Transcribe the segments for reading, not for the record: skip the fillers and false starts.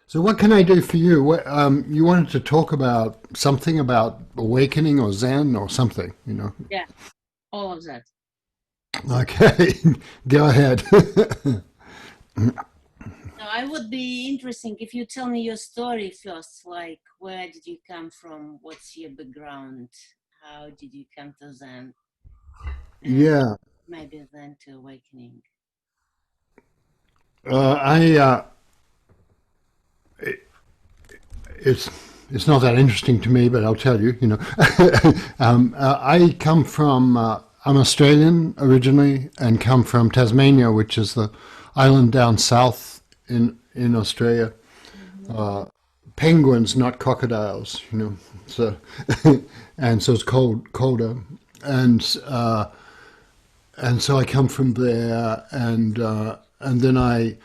So what can I do for you? You wanted to talk about something about awakening or Zen or something, you know? Yeah, all of that. Okay, go ahead. Now, I would be interesting if you tell me your story first, like where did you come from? What's your background? How did you come to Zen? And Yeah, maybe then to awakening. I it's it's not that interesting to me, but I'll tell you. You know, I come from I'm Australian originally, and come from Tasmania, which is the island down south in Australia. Hmm. Penguins, not crocodiles. You know, so and so it's colder, and and so I come from there, and then I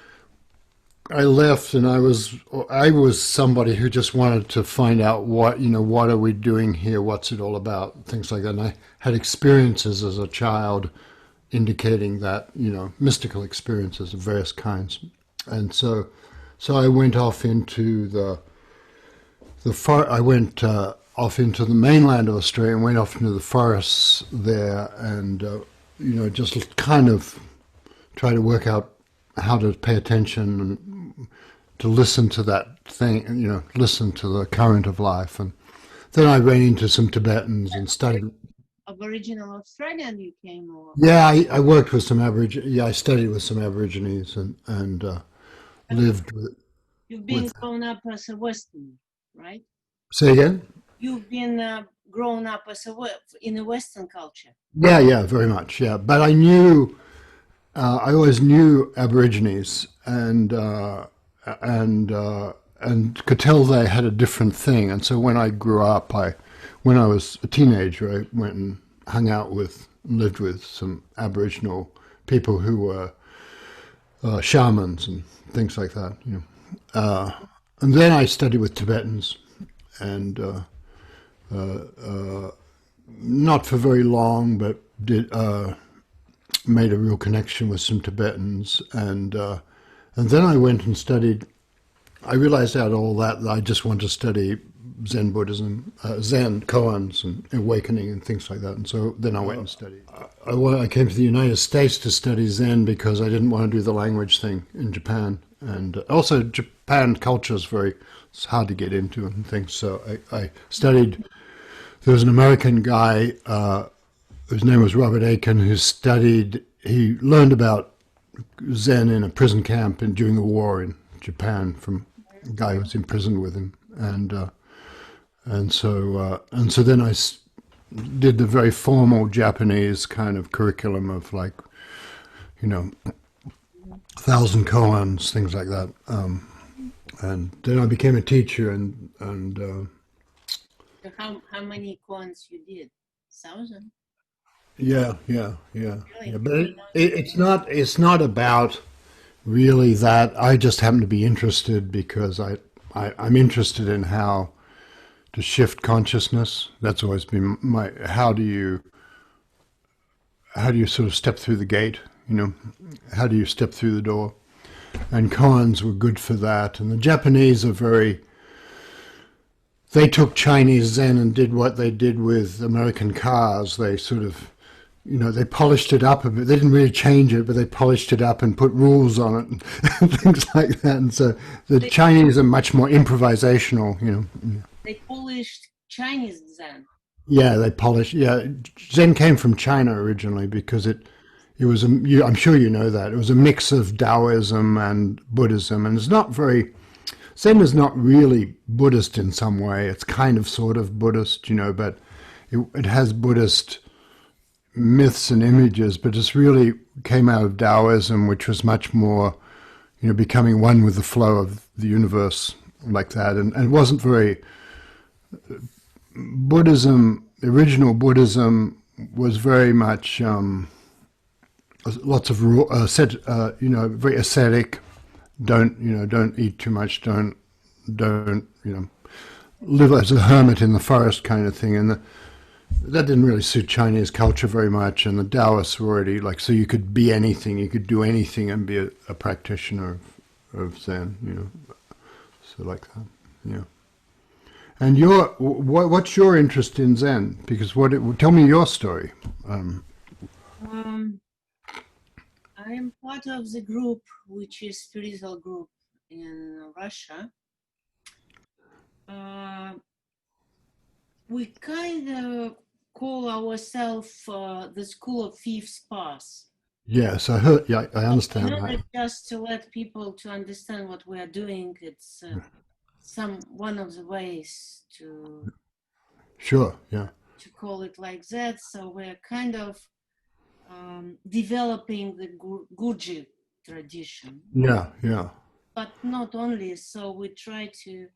left, and I was somebody who just wanted to find out what are we doing here, what's it all about, things like that. And I had experiences as a child indicating that mystical experiences of various kinds, and so I went off into the far. I went off into the mainland of Australia and went off into the forests there, and just kind of try to work out how to pay attention and to listen to that thing, listen to the current of life. And then I ran into some Tibetans and studied. Aboriginal Australian you came or Yeah, I worked with some Aborigines. Yeah, I studied with some Aborigines and I mean, lived you've been with. grown up as a Western, right? Say again? You've been grown up as in a Western culture. Yeah, yeah, very much. Yeah, but I always knew Aborigines and could tell they had a different thing. And so when I grew up, when I was a teenager, I went and hung out with, lived with some Aboriginal people who were shamans and things like that. And then I studied with Tibetans, and not for very long, but did. Made a real connection with some Tibetans, and then I went and studied. I realized out of all that I just wanted to study Zen Buddhism, Zen koans and awakening and things like that. And so then I went and studied. I came to the United States to study Zen because I didn't want to do the language thing in Japan, and also Japan culture is it's hard to get into and things. So I studied. There was an American guy. His name was Robert Aiken, he learned about Zen in a prison camp during the war in Japan from a guy who was imprisoned with him. And so then did the very formal Japanese kind of curriculum of like, you know, 1,000 koans, things like that. And then I became a teacher and So how many coins you did? 1,000? yeah, yeah, yeah, Really? yeah. But it's not about really that. I just happen to be interested because I'm interested in how to shift consciousness. That's always been my. How do you sort of step through the gate? How do you step through the door? And koans were good for that. And the Japanese are very. They took Chinese Zen and did what they did with American cars. They sort of they polished it up a bit. They didn't really change it, but they polished it up and put rules on it and things like that. And so the They, Chinese are much more improvisational. they polished Chinese Zen. Yeah, they polished. Yeah, Zen came from China originally because it was I'm sure you know that it was a mix of Taoism and Buddhism, and it's not very. Zen is not really Buddhist in some way. It's kind of sort of Buddhist, but it has Buddhist myths and images, but it's really came out of Taoism, which was much more, becoming one with the flow of the universe like that. And it wasn't very, Buddhism, original Buddhism was very much, lots of, very ascetic. Don't eat too much. Don't, live as a hermit in the forest kind of thing. And that didn't really suit Chinese culture very much, and the Taoists were already like, so you could be anything, you could do anything and be a practitioner of Zen. So like that, yeah. And what's your interest in Zen? Because tell me your story. I am part of the group, which is spiritual group in Russia. We kind of call ourselves the School of Fifth Path. Yes, I heard. Yeah, I understand In order that. just to let people to understand what we are doing, it's one of the ways to Sure. Yeah. to call it like that. So we're kind of developing the Gurji tradition. Yeah. Yeah. But not only, so we try to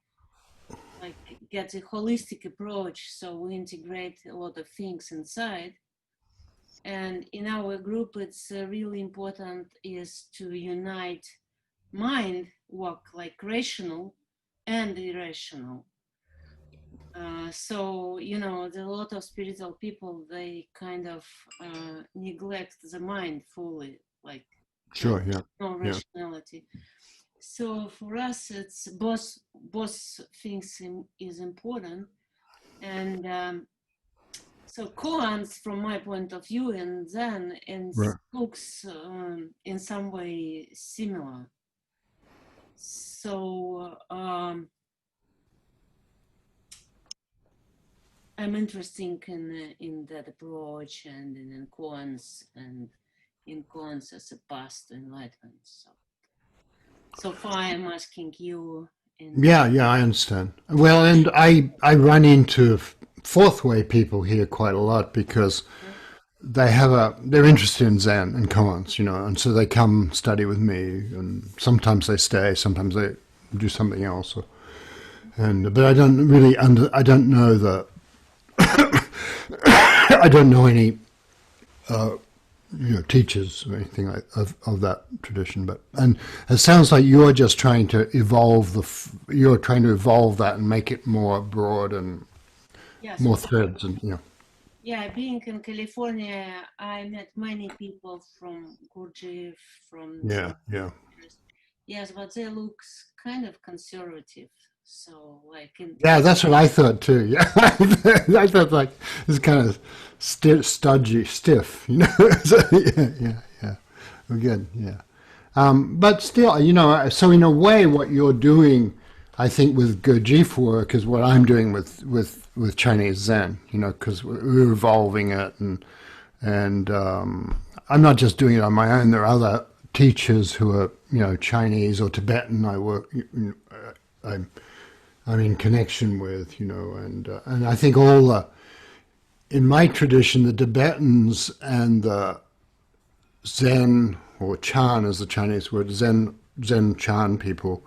like get a holistic approach, so we integrate a lot of things inside. And in our group, it's really important is to unite mind work like rational and irrational. So, you know, a lot of spiritual people, they kind of neglect the mind fully, like Sure. Yeah. no rationality. So for us, it's both things is important. And so koans, from my point of view, and Zen and looks in some way similar. So I'm interested in that approach and in koans and in koans as a path to enlightenment. So far I'm asking you. Yeah, I understand. Well, and I run into fourth way people here quite a lot because they're interested in Zen and koans, you know, and so they come study with me, and sometimes they stay, sometimes they do something else, but I don't really I don't know I don't know any teachers or anything like of that tradition, and it sounds like you're just trying to evolve that and make it more broad and more threads, and Yeah, being in California, I met many people from Gurdjieff, from yes, but they look kind of conservative. So like that's what I thought too. Yeah, I thought like it's kind of stiff, you know. So, yeah. Again, yeah. But still, you know, so in a way, what you're doing, I think, with Gurdjieff work is what I'm doing with Chinese Zen. You know, because we're evolving it, and I'm not just doing it on my own. There are other teachers who are, you know, Chinese or Tibetan. I'm in connection with, you know, and I think in my tradition, the Tibetans and the Zen, or Chan is the Chinese word, Zen Chan people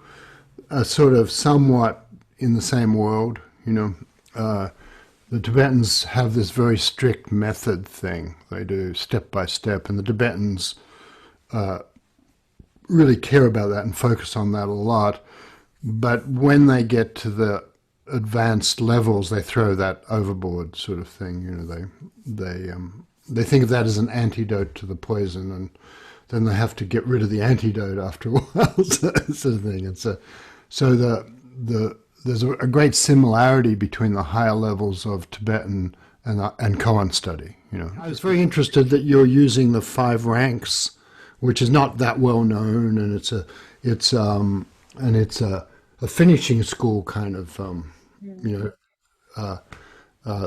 are sort of somewhat in the same world, you know. The Tibetans have this very strict method thing. They do step by step, and the Tibetans really care about that and focus on that a lot. But when they get to the advanced levels, they throw that overboard, sort of thing. You know, they think of that as an antidote to the poison, and then they have to get rid of the antidote after a while, sort of thing. And so there's a great similarity between the higher levels of Tibetan and koan study. You know, I was very interested that you're using the 5 ranks, which is not that well known, and it's a finishing school kind of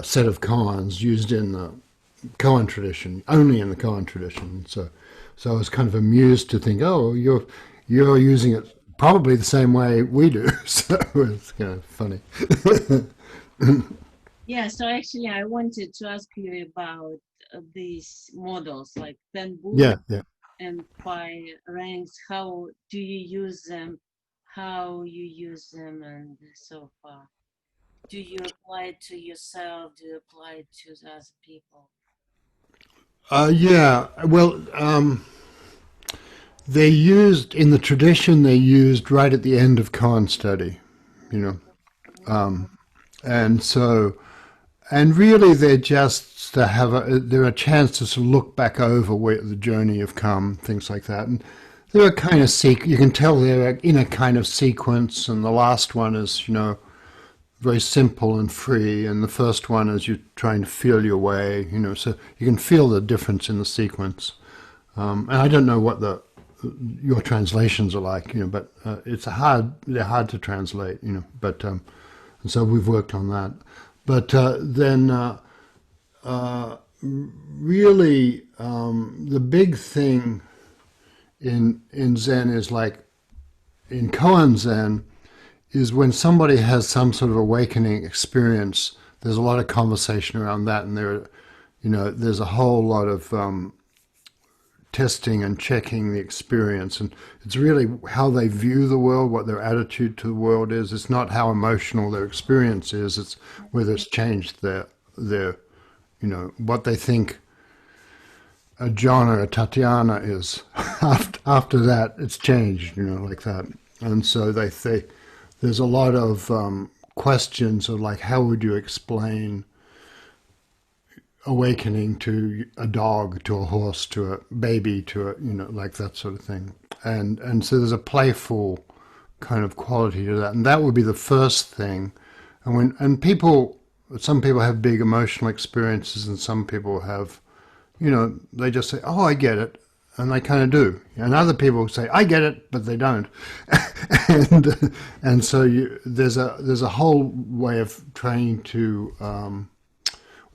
set of koans used in the koan tradition, only in the koan tradition. So I was kind of amused to think, oh, you're using it probably the same way we do. So it's kind of funny. Yeah, so actually I wanted to ask you about these models like 10 books and 5 ranks. How do you use them? How you use them, and so far? Do you apply it to yourself? Do you apply it to the other people? Well, they used, in the tradition, they used right at the end of koan study, you know. And really they're just to they're a chance to sort of look back over where the journey have come, things like that. And They're a kind of you can tell they're in a kind of sequence, and the last one is, very simple and free, and the first one is you're trying to feel your way, so you can feel the difference in the sequence. And I don't know what your translations are like, but they're hard to translate, but and so we've worked on that. But then really the big thing in Zen is like in Koan Zen is when somebody has some sort of awakening experience, there's a lot of conversation around that, and there's a whole lot of testing and checking the experience, and it's really how they view the world, what their attitude to the world is. It's not how emotional their experience is, it's whether it's changed their what they think a John or a Tatiana is. After that, it's changed, like that. And so there's a lot of questions of like, how would you explain awakening to a dog, to a horse, to a baby, to a, like that sort of thing. And so there's a playful kind of quality to that. And that would be the first thing. And some people have big emotional experiences, and some people have, they just say, oh, I get it. And they kind of do. And other people say, I get it, but they don't. and so there's a whole way of trying to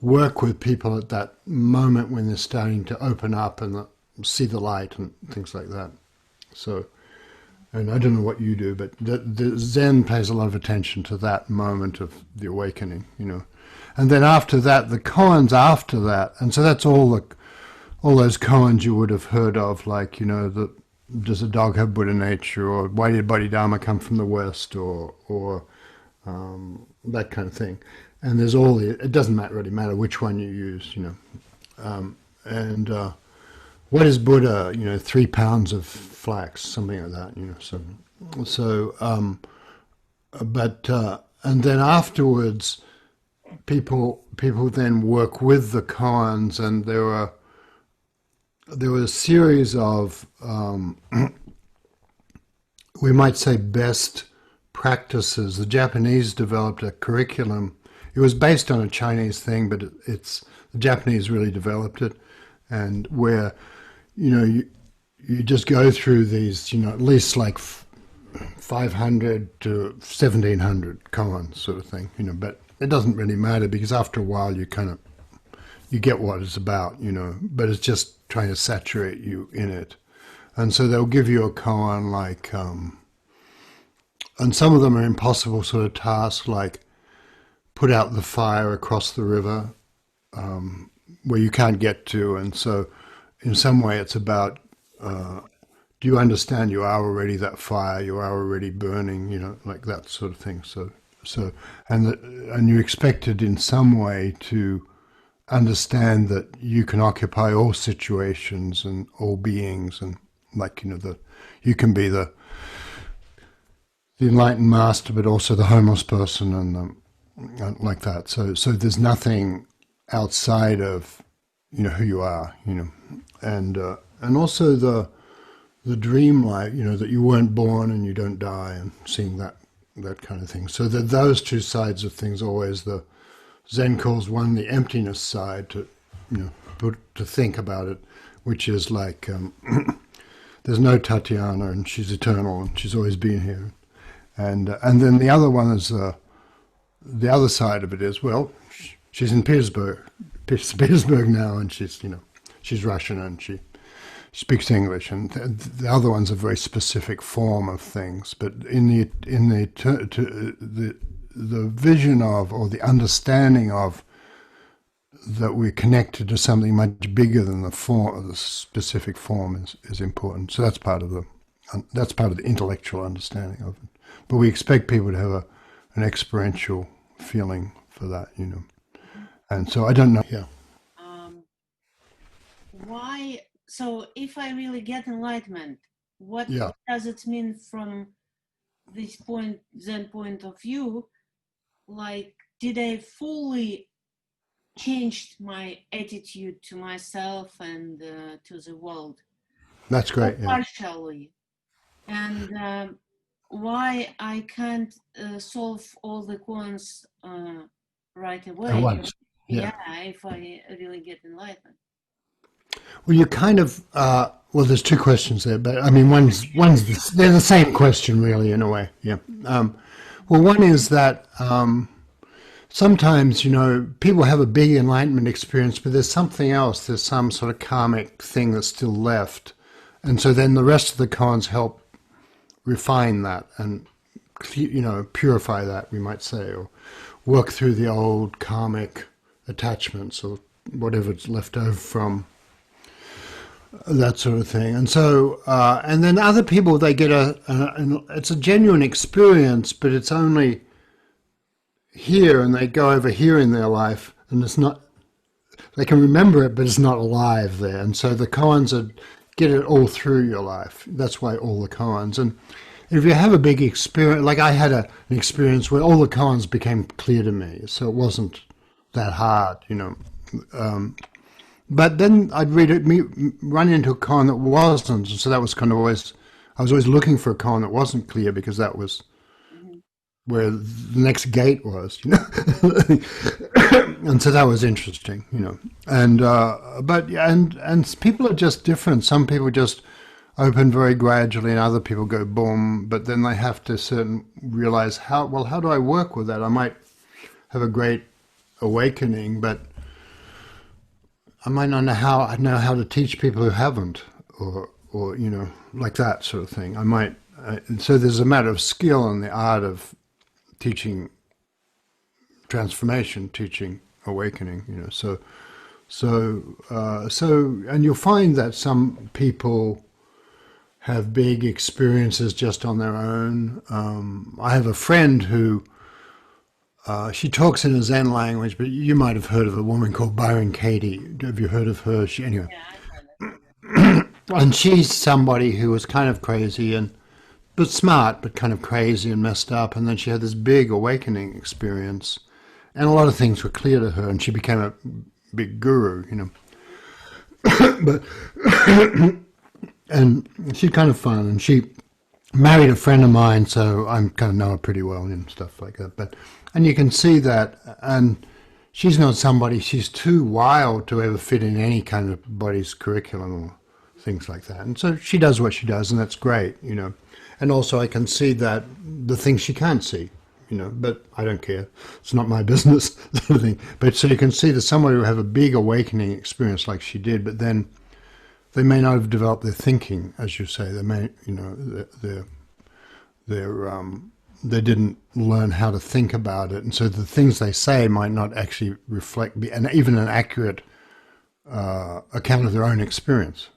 work with people at that moment when they're starting to open up and see the light and things like that. So, and I don't know what you do, but the Zen pays a lot of attention to that moment of the awakening, And then after that, the koans after that, and so that's all those koans you would have heard of, like, does a dog have Buddha nature, or why did Bodhidharma come from the West, or that kind of thing. And there's it doesn't really matter which one you use, and what is Buddha, 3 pounds of flax, something like that, and then afterwards, people then work with the koans, and there were a series of, we might say, best practices. The Japanese developed a curriculum. It was based on a Chinese thing, but the Japanese really developed it, and where, you just go through these, at least like 500 to 1700 koans sort of thing, but it doesn't really matter, because after a while you get what it's about, but it's just trying to saturate you in it. And so they'll give you a koan like, and some of them are impossible sort of tasks, like put out the fire across the river, where you can't get to. And so in some way it's about, do you understand you are already that fire, you are already burning, like that sort of thing. And you're expected in some way to understand that you can occupy all situations and all beings, and like, you can be the enlightened master, but also the homeless person, and like that. So there's nothing outside of, who you are, and also the dream life, that you weren't born and you don't die, and seeing that kind of thing. So those two sides of things always, the Zen calls one the emptiness side, to to think about it, which is like, there's no Tatiana, and she's eternal, and she's always been here. And then the other one is, the other side of it is, well, she's in Petersburg now, and she's Russian, and she speaks English, and the other one's a very specific form of things. But in the vision of, or the understanding of, that we're connected to something much bigger than the specific form is important. So that's part of the intellectual understanding of it. But we expect people to have an experiential feeling for that, And so I don't know. Yeah. Why? So if I really get enlightenment, what Yeah. does it mean from this Zen point of view? Like, did I fully changed my attitude to myself and to the world? That's or great. Yeah. partially. And why I can't solve all the koans right away. At once. Yeah. If I really get enlightened. Well, you kind of, well, there's two questions there, but I mean, they're the same question, really, in a way. Yeah. Well, one is that sometimes, people have a big enlightenment experience, but there's something else. There's some sort of karmic thing that's still left. And so then the rest of the koans help refine that and, purify that, we might say, or work through the old karmic attachments or whatever's left over from that sort of thing. And so, and then other people, they get it's a genuine experience, but it's only here, and they go over here in their life, and it's not, they can remember it, but it's not alive there. And so the koans get it all through your life. That's why all the koans. And if you have a big experience, like I had an experience where all the koans became clear to me, so it wasn't that hard, but then I'd run into a koan that wasn't, so that was kind of always, I was always looking for a koan that wasn't clear, because that was where the next gate was, and so that was interesting, and people are just different. Some people just open very gradually, and other people go boom, but then they have to realize how do I work with that? I might have a great awakening, but I might not know how to teach people who haven't, or like that sort of thing. So there's a matter of skill in the art of teaching transformation, teaching awakening. And you'll find that some people have big experiences just on their own. I have a friend who. She talks in a Zen language, but you might have heard of a woman called Byron Katie. Have you heard of her? Anyway, and she's somebody who was kind of crazy but smart, but kind of crazy and messed up. And then she had this big awakening experience, and a lot of things were clear to her, and she became a big guru, But and she's kind of fun, and she married a friend of mine, so I kind of know her pretty well and stuff like that. And you can see that, and she's not somebody, she's too wild to ever fit in any kind of body's curriculum or things like that. And so she does what she does, and that's great, And also I can see that the things she can't see, but I don't care. It's not my business, sort of thing. But so you can see that somebody will have a big awakening experience like she did, but then they may not have developed their thinking, as you say. They may, they didn't learn how to think about it, and so the things they say might not actually reflect, and even an accurate account of their own experience.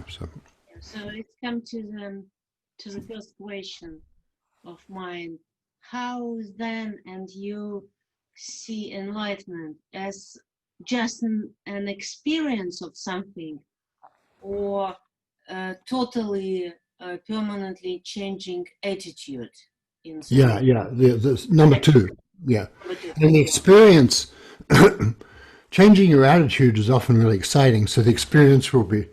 So it's come to the first question of mine: how then and you see enlightenment as just an experience of something, or totally permanently changing attitude? Yeah. The number two. Yeah. And the experience, changing your attitude is often really exciting. So the experience will be,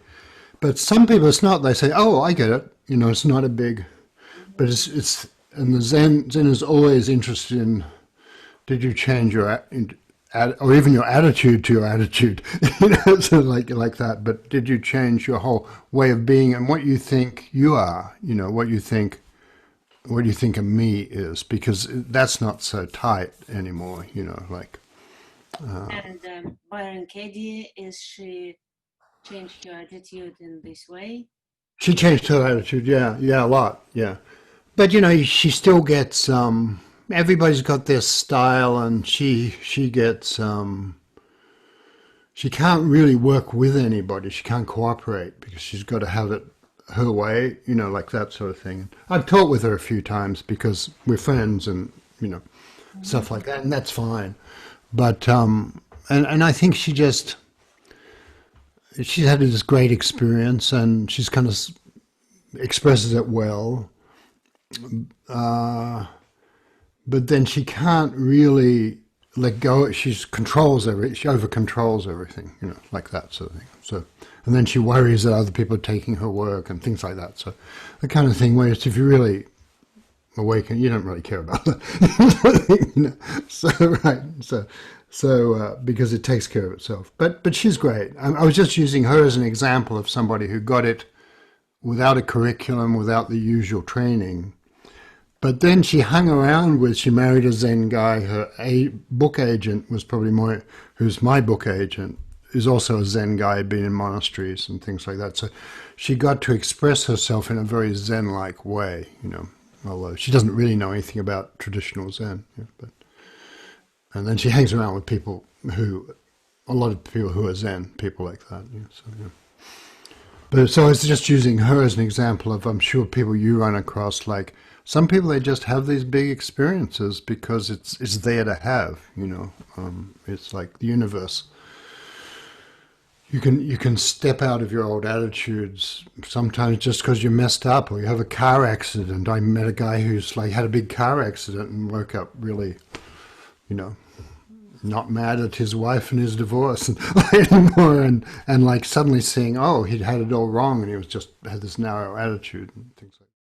but some people it's not. They say, "Oh, I get it." It's not a big, but it's. And the Zen is always interested in, did you change your or even your attitude to your attitude, so like that. But did you change your whole way of being and what you think you are? What you think a me is, because that's not so tight anymore. And Byron Katie, is she changed her attitude in this way? She changed her attitude, yeah, a lot, yeah. But she still gets. Everybody's got their style, and she gets. She can't really work with anybody. She can't cooperate because she's got to have it her way, like that sort of thing. I've talked with her a few times because we're friends, and stuff like that, and that's fine. But and I think she's had this great experience, and she's kind of expresses it well. But then she can't really let go. She over controls everything, like that sort of thing. So, and then she worries that other people are taking her work and things like that. So, the kind of thing where if you really awaken, you don't really care about that. So because it takes care of itself. But she's great. I was just using her as an example of somebody who got it without a curriculum, without the usual training. But then she hung around she married a Zen guy. Her book agent was probably who's my book agent, is also a Zen guy, been in monasteries and things like that. So she got to express herself in a very Zen-like way, although she doesn't really know anything about traditional Zen. And then she hangs around with a lot of people who are Zen, people like that. But so I was just using her as an example of, I'm sure people you run across, like some people, they just have these big experiences because it's there to have, it's like the universe. You can step out of your old attitudes sometimes just because you're messed up or you have a car accident. I met a guy who's like had a big car accident and woke up really, not mad at his wife and his divorce anymore, and like suddenly seeing, he'd had it all wrong and he was just had this narrow attitude and things like that.